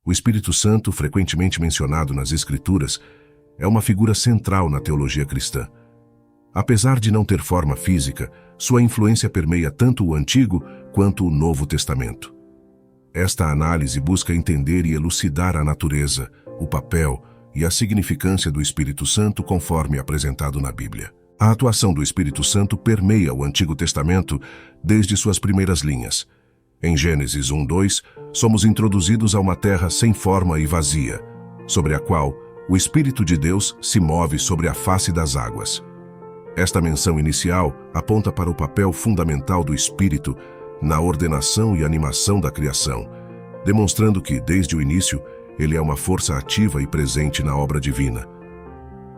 O Espírito Santo, frequentemente mencionado nas Escrituras, é uma figura central na teologia cristã. Apesar de não ter forma física, sua influência permeia tanto o Antigo quanto o Novo Testamento. Esta análise busca entender e elucidar a natureza, o papel e a significância do Espírito Santo conforme apresentado na Bíblia. A atuação do Espírito Santo permeia o Antigo Testamento desde suas primeiras linhas. Em Gênesis 1:2, somos introduzidos a uma terra sem forma e vazia, sobre a qual o Espírito de Deus se move sobre a face das águas. Esta menção inicial aponta para o papel fundamental do Espírito na ordenação e animação da criação, demonstrando que, desde o início, ele é uma força ativa e presente na obra divina.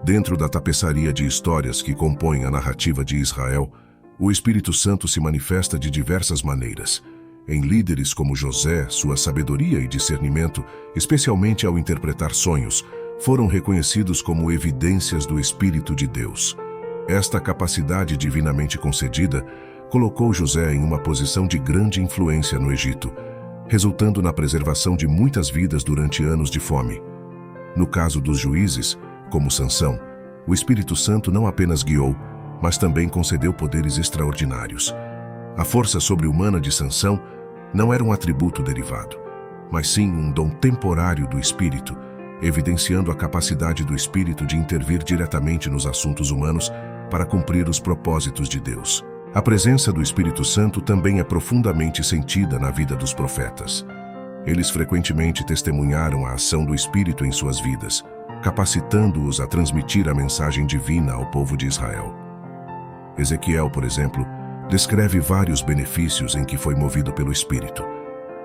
Dentro da tapeçaria de histórias que compõem a narrativa de Israel, o Espírito Santo se manifesta de diversas maneiras. Em líderes como José, sua sabedoria e discernimento, especialmente ao interpretar sonhos, foram reconhecidos como evidências do Espírito de Deus. Esta capacidade divinamente concedida colocou José em uma posição de grande influência no Egito, resultando na preservação de muitas vidas durante anos de fome. No caso dos juízes, como Sansão, o Espírito Santo não apenas guiou, mas também concedeu poderes extraordinários. A força sobre-humana de Sansão não era um atributo derivado, mas sim um dom temporário do Espírito, evidenciando a capacidade do Espírito de intervir diretamente nos assuntos humanos para cumprir os propósitos de Deus. A presença do Espírito Santo também é profundamente sentida na vida dos profetas. Eles frequentemente testemunharam a ação do Espírito em suas vidas, capacitando-os a transmitir a mensagem divina ao povo de Israel. Ezequiel, por exemplo, descreve vários benefícios em que foi movido pelo Espírito,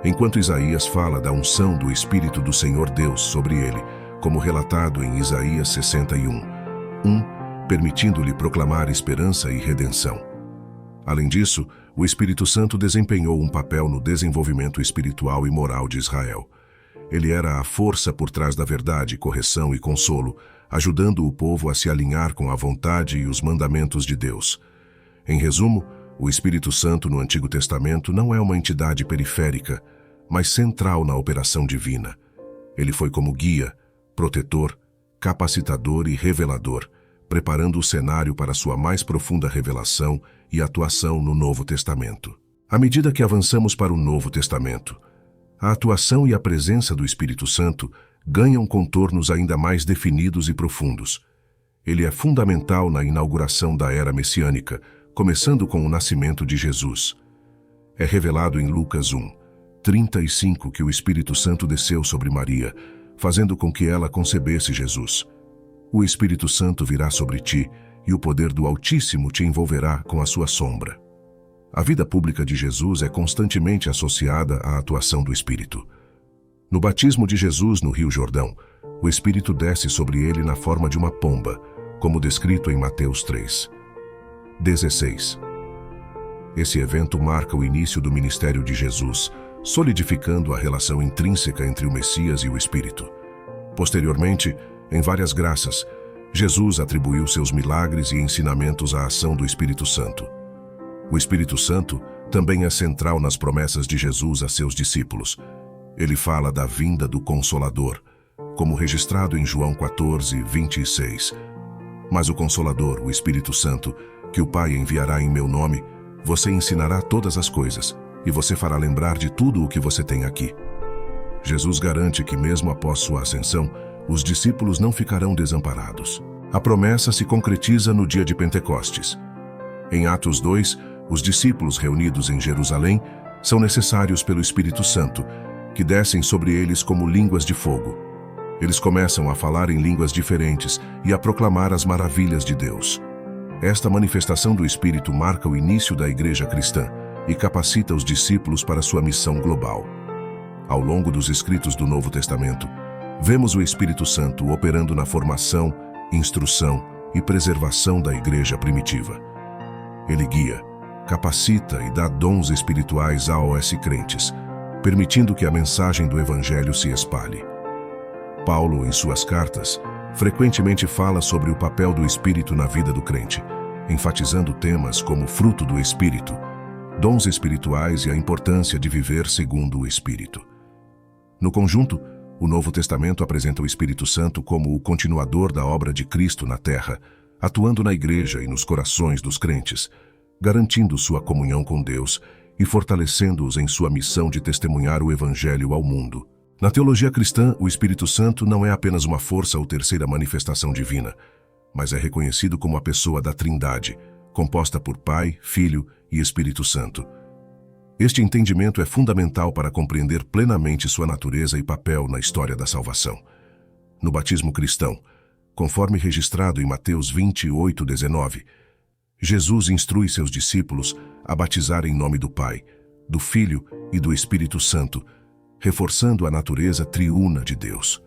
enquanto Isaías fala da unção do Espírito do Senhor Deus sobre ele, como relatado em Isaías 61:1, permitindo-lhe proclamar esperança e redenção. Além disso, o Espírito Santo desempenhou um papel no desenvolvimento espiritual e moral de Israel. Ele era a força por trás da verdade, correção e consolo, ajudando o povo a se alinhar com a vontade e os mandamentos de Deus. Em resumo, o Espírito Santo no Antigo Testamento não é uma entidade periférica, mas central na operação divina. Ele foi como guia, protetor, capacitador e revelador, preparando o cenário para sua mais profunda revelação e atuação no Novo Testamento. À medida que avançamos para o Novo Testamento, a atuação e a presença do Espírito Santo ganham contornos ainda mais definidos e profundos. Ele é fundamental na inauguração da era messiânica, começando com o nascimento de Jesus. É revelado em Lucas 1:35 que o Espírito Santo desceu sobre Maria, fazendo com que ela concebesse Jesus. O Espírito Santo virá sobre ti, e o poder do Altíssimo te envolverá com a sua sombra. A vida pública de Jesus é constantemente associada à atuação do Espírito. No batismo de Jesus no Rio Jordão, o Espírito desce sobre ele na forma de uma pomba, como descrito em Mateus 3:16. Esse evento marca o início do ministério de Jesus, solidificando a relação intrínseca entre o Messias e o Espírito. Posteriormente, em várias graças, Jesus atribuiu seus milagres e ensinamentos à ação do Espírito Santo. O Espírito Santo também é central nas promessas de Jesus a seus discípulos. Ele fala da vinda do Consolador, como registrado em João 14:26. Mas o Consolador, o Espírito Santo, que o Pai enviará em meu nome, você ensinará todas as coisas, e você fará lembrar de tudo o que você tem aqui. Jesus garante que mesmo após sua ascensão, os discípulos não ficarão desamparados. A promessa se concretiza no dia de Pentecostes. Em Atos 2, os discípulos reunidos em Jerusalém são necessários pelo Espírito Santo, que descem sobre eles como línguas de fogo. Eles começam a falar em línguas diferentes e a proclamar as maravilhas de Deus. Esta manifestação do Espírito marca o início da Igreja cristã e capacita os discípulos para sua missão global. Ao longo dos escritos do Novo Testamento, vemos o Espírito Santo operando na formação, instrução e preservação da igreja primitiva. Ele guia, capacita e dá dons espirituais aos crentes, permitindo que a mensagem do Evangelho se espalhe. Paulo, em suas cartas, frequentemente fala sobre o papel do Espírito na vida do crente, enfatizando temas como fruto do Espírito, dons espirituais e a importância de viver segundo o Espírito. No conjunto, O Novo Testamento apresenta o Espírito Santo como o continuador da obra de Cristo na terra, atuando na igreja e nos corações dos crentes, garantindo sua comunhão com Deus e fortalecendo-os em sua missão de testemunhar o Evangelho ao mundo. Na teologia cristã, o Espírito Santo não é apenas uma força ou terceira manifestação divina, mas é reconhecido como a pessoa da Trindade, composta por Pai, Filho e Espírito Santo. Este entendimento é fundamental para compreender plenamente sua natureza e papel na história da salvação. No batismo cristão, conforme registrado em Mateus 28:19, Jesus instrui seus discípulos a batizar em nome do Pai, do Filho e do Espírito Santo, reforçando a natureza triuna de Deus.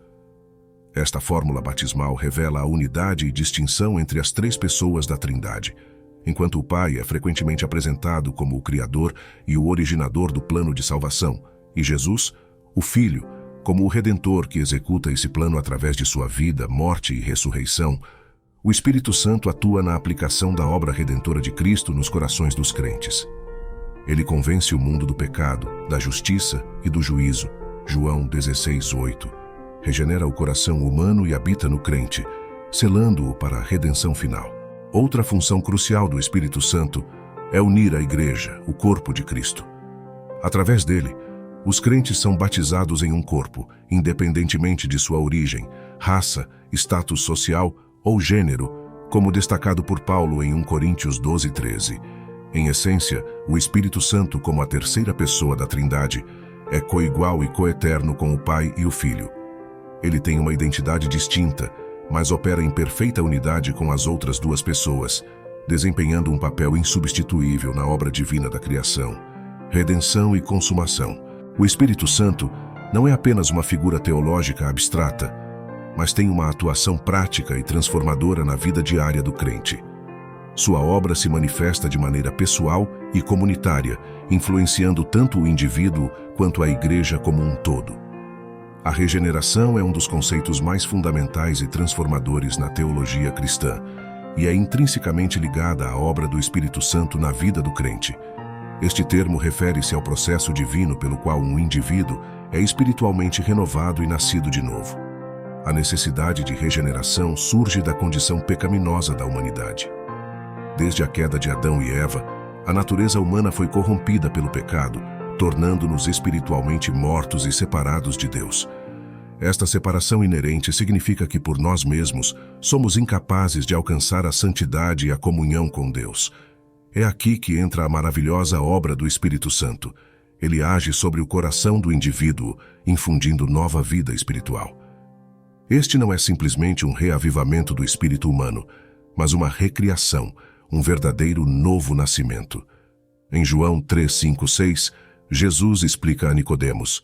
Esta fórmula batismal revela a unidade e distinção entre as três pessoas da Trindade, enquanto o Pai é frequentemente apresentado como o Criador e o originador do plano de salvação, e Jesus, o Filho, como o Redentor que executa esse plano através de sua vida, morte e ressurreição. O Espírito Santo atua na aplicação da obra redentora de Cristo nos corações dos crentes. Ele convence o mundo do pecado, da justiça e do juízo. João 16:8. Regenera o coração humano e habita no crente, selando-o para a redenção final. Outra função crucial do Espírito Santo é unir a igreja, o corpo de Cristo. Através dele, os crentes são batizados em um corpo, independentemente de sua origem, raça, status social ou gênero, como destacado por Paulo em 1 Coríntios 12:13. Em essência, o Espírito Santo, como a terceira pessoa da Trindade, é coigual e coeterno com o Pai e o Filho. Ele tem uma identidade distinta, mas opera em perfeita unidade com as outras duas pessoas, desempenhando um papel insubstituível na obra divina da criação, redenção e consumação. O Espírito Santo não é apenas uma figura teológica abstrata, mas tem uma atuação prática e transformadora na vida diária do crente. Sua obra se manifesta de maneira pessoal e comunitária, influenciando tanto o indivíduo quanto a igreja como um todo. A regeneração é um dos conceitos mais fundamentais e transformadores na teologia cristã, e é intrinsecamente ligada à obra do Espírito Santo na vida do crente. Este termo refere-se ao processo divino pelo qual um indivíduo é espiritualmente renovado e nascido de novo. A necessidade de regeneração surge da condição pecaminosa da humanidade. Desde a queda de Adão e Eva, a natureza humana foi corrompida pelo pecado, tornando-nos espiritualmente mortos e separados de Deus. Esta separação inerente significa que por nós mesmos somos incapazes de alcançar a santidade e a comunhão com Deus. É aqui que entra a maravilhosa obra do Espírito Santo. Ele age sobre o coração do indivíduo, infundindo nova vida espiritual. Este não é simplesmente um reavivamento do espírito humano, mas uma recriação, um verdadeiro novo nascimento. Em João 3:5-6, Jesus explica a Nicodemos: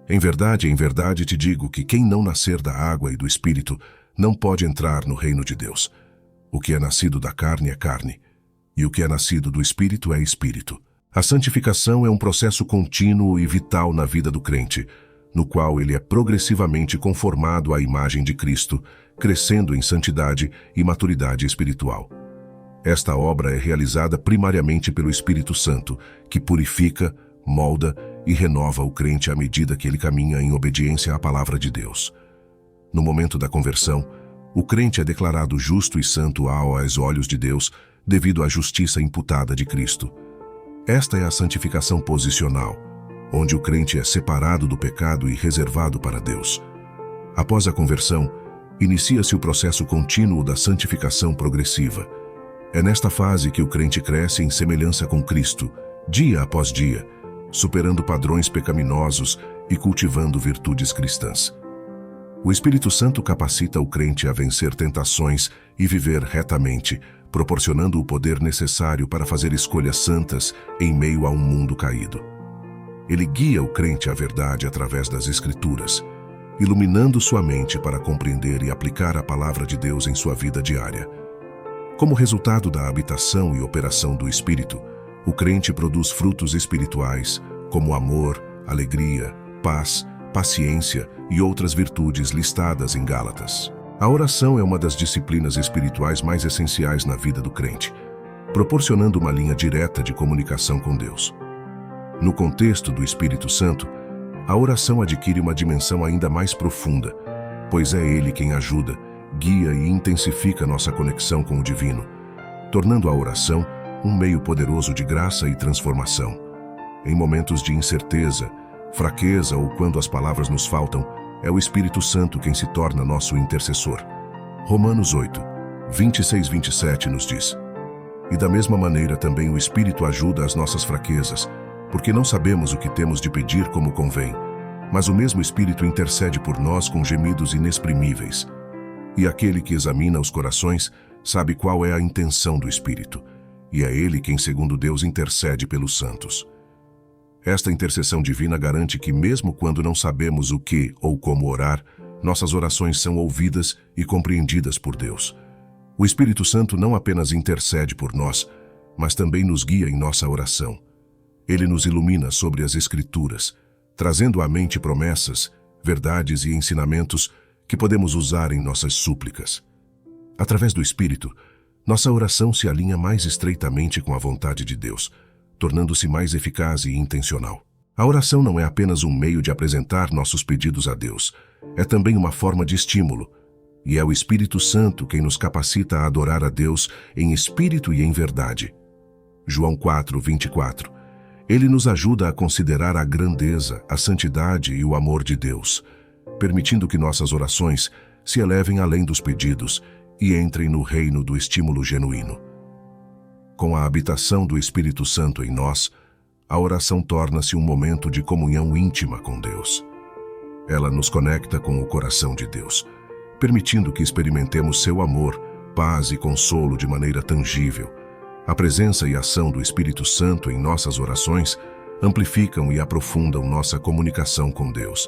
em verdade te digo que quem não nascer da água e do Espírito não pode entrar no reino de Deus. O que é nascido da carne é carne, e o que é nascido do Espírito é Espírito. A santificação é um processo contínuo e vital na vida do crente, no qual ele é progressivamente conformado à imagem de Cristo, crescendo em santidade e maturidade espiritual. Esta obra é realizada primariamente pelo Espírito Santo, que purifica, molda e renova o crente à medida que ele caminha em obediência à palavra de Deus. No momento da conversão, o crente é declarado justo e santo aos olhos de Deus devido à justiça imputada de Cristo. Esta é a santificação posicional, onde o crente é separado do pecado e reservado para Deus. Após a conversão, inicia-se o processo contínuo da santificação progressiva. É nesta fase que o crente cresce em semelhança com Cristo, dia após dia, superando padrões pecaminosos e cultivando virtudes cristãs. O Espírito Santo capacita o crente a vencer tentações e viver retamente, proporcionando o poder necessário para fazer escolhas santas em meio a um mundo caído. Ele guia o crente à verdade através das Escrituras, iluminando sua mente para compreender e aplicar a palavra de Deus em sua vida diária. Como resultado da habitação e operação do Espírito, o crente produz frutos espirituais, como amor, alegria, paz, paciência e outras virtudes listadas em Gálatas. A oração é uma das disciplinas espirituais mais essenciais na vida do crente, proporcionando uma linha direta de comunicação com Deus. No contexto do Espírito Santo, a oração adquire uma dimensão ainda mais profunda, pois é Ele quem ajuda, guia e intensifica nossa conexão com o divino, tornando a oração um meio poderoso de graça e transformação. Em momentos de incerteza, fraqueza ou quando as palavras nos faltam, é o Espírito Santo quem se torna nosso intercessor. Romanos 8, 26-27 nos diz: E da mesma maneira também o Espírito ajuda as nossas fraquezas, porque não sabemos o que temos de pedir como convém, mas o mesmo Espírito intercede por nós com gemidos inexprimíveis. E aquele que examina os corações sabe qual é a intenção do Espírito, e é Ele quem, segundo Deus, intercede pelos santos. Esta intercessão divina garante que, mesmo quando não sabemos o que ou como orar, nossas orações são ouvidas e compreendidas por Deus. O Espírito Santo não apenas intercede por nós, mas também nos guia em nossa oração. Ele nos ilumina sobre as Escrituras, trazendo à mente promessas, verdades e ensinamentos que podemos usar em nossas súplicas. Através do Espírito, nossa oração se alinha mais estreitamente com a vontade de Deus, tornando-se mais eficaz e intencional. A oração não é apenas um meio de apresentar nossos pedidos a Deus, é também uma forma de estímulo, e é o Espírito Santo quem nos capacita a adorar a Deus em espírito e em verdade. João 4, 24. Ele nos ajuda a considerar a grandeza, a santidade e o amor de Deus, permitindo que nossas orações se elevem além dos pedidos e entrem no reino do estímulo genuíno. Com a habitação do Espírito Santo em nós, a oração torna-se um momento de comunhão íntima com Deus. Ela nos conecta com o coração de Deus, permitindo que experimentemos seu amor, paz e consolo de maneira tangível. A presença e ação do Espírito Santo em nossas orações amplificam e aprofundam nossa comunicação com Deus.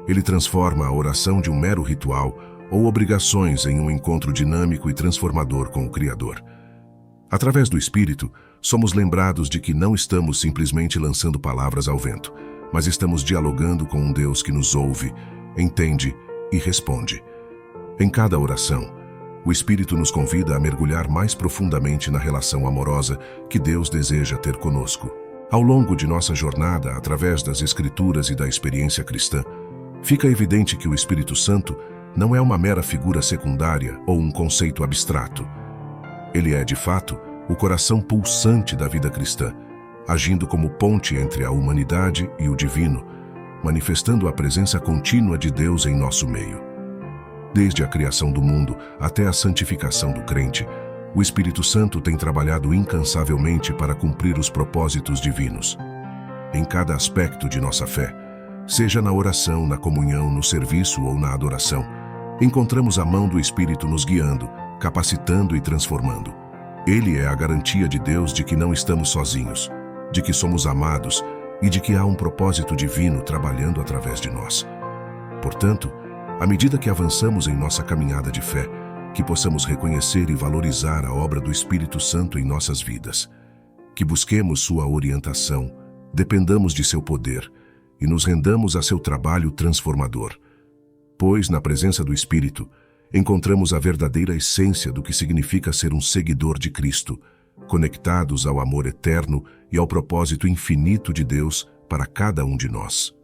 Ele transforma a oração de um mero ritual ou obrigações em um encontro dinâmico e transformador com o Criador. Através do Espírito, somos lembrados de que não estamos simplesmente lançando palavras ao vento, mas estamos dialogando com um Deus que nos ouve, entende e responde. Em cada oração, o Espírito nos convida a mergulhar mais profundamente na relação amorosa que Deus deseja ter conosco. Ao longo de nossa jornada, através das Escrituras e da experiência cristã, fica evidente que o Espírito Santo não é uma mera figura secundária ou um conceito abstrato. Ele é, de fato, o coração pulsante da vida cristã, agindo como ponte entre a humanidade e o divino, manifestando a presença contínua de Deus em nosso meio. Desde a criação do mundo até a santificação do crente, o Espírito Santo tem trabalhado incansavelmente para cumprir os propósitos divinos. Em cada aspecto de nossa fé, seja na oração, na comunhão, no serviço ou na adoração, encontramos a mão do Espírito nos guiando, capacitando e transformando. Ele é a garantia de Deus de que não estamos sozinhos, de que somos amados e de que há um propósito divino trabalhando através de nós. Portanto, à medida que avançamos em nossa caminhada de fé, que possamos reconhecer e valorizar a obra do Espírito Santo em nossas vidas, que busquemos sua orientação, dependamos de seu poder e nos rendamos a seu trabalho transformador. Pois, na presença do Espírito, encontramos a verdadeira essência do que significa ser um seguidor de Cristo, conectados ao amor eterno e ao propósito infinito de Deus para cada um de nós.